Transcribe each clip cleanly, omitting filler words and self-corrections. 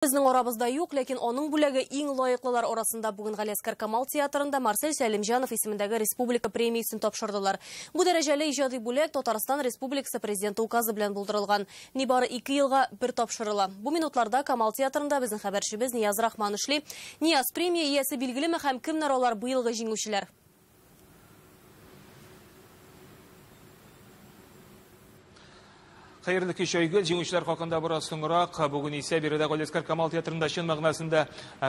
Біздің орабызда юк, ләкин оның бүләге ең лайықлылар орасында бүгін Галиаскар Камал театрында Марсель Сәлимжанов исемендәге республика премиясын тапшырдылар. Бу дәрәҗәле иҗади бүләк Татарстан Республикасы президенты указы белән булдырылган. Нибары 2 елга бер тапшырыла. Бу минутларда Камал театрында безнең хәбәрчебез Нияз Рахман эшли. Нияз, премия иясе билгелеме һәм кемнәр алар бу елгы җиңүчеләр? Хайырлы кич өйгө җиңүчеләр хакында бераз соңрак. Бүген исә биредә Галиаскар Камал театрында чын мәгънәсендә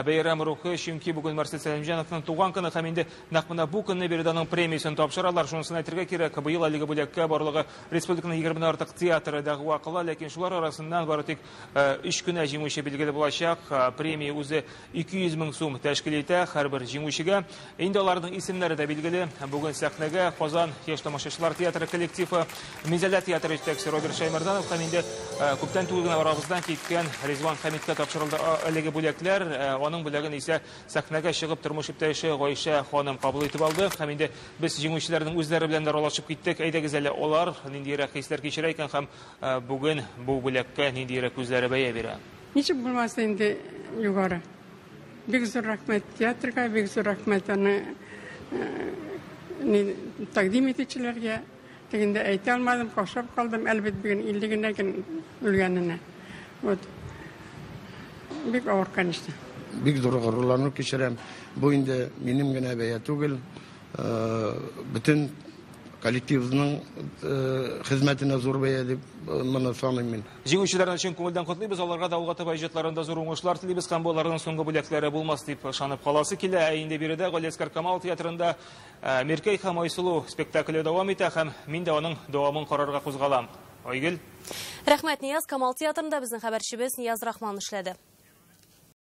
бәйрәм рухы, чөнки бүген Марсель Сәлимҗановның туган көне һәм инде нәкъ менә бу көнне биредәнең премиясын тапшыралар. Шунысын әйтергә кирәк, быел әлеге бүләккә барлыгы республиканың 20 артык театры дәгъва кыла, ләкин шулар арасыннан бары тик 3 көнә җиңүче билгеле булачак. Премия үзе 200 мең сум тәшкил итә һәрбер җиңүчегә. Инде аларның исемнәре дә билгеле. Бүген сәхнәгә Казан яшь тамашачылар театры коллективы, Мизәлә театры җитәкчесе Роберт Шаймарданов һәм инде күптән түгел генә арабыздан киткән Резван Хәмиткә тапшырылды әлеге бүләкләр. Аның бүләген исә сәхнәгә чыгып тормыш иптәше Гайша ханым кабул итеп алды. Һәм инде без җиңүчеләрнең үзләре белән аралашып киттек. Әйдәгез әле алар ниндирәк хисләр кичерә икән һәм бүген бу бүләккә ниндирәк үзләре бәя бирә. Ничек булмаса инде югары. Бик зур рәхмәт театрга, бик зур рәхмәт аны тәкъдим итүчеләргә. Тегендә әйтә алмадым, каушап калдым, әлбәттә бүген 50 генә үлгәненә. Вот. Бик авыр, конечно. Бик зур горурлану кичерәм. Бу инде минем генә бәя түгел, бөтен коллективның хезмәтенә зур бәя дип моны саныйм мин. Җиңүчеләрне чын күңелдән котлыйбыз, аларга да алга таба иҗатларында зур уңышлар телибез һәм буларның соңгы бүләкләре булмас дип ышанып каласы килә. Инде биредә Галиаскар Камал театрында Меркей һәм Айсылу спектакле дәвам итә һәм мин дә аның дәвамын карарга кузгалам. Айгөл. Рәхмәт, Нияз. Камал театрында безнең хәбәрчебез Нияз Рахман эшләде.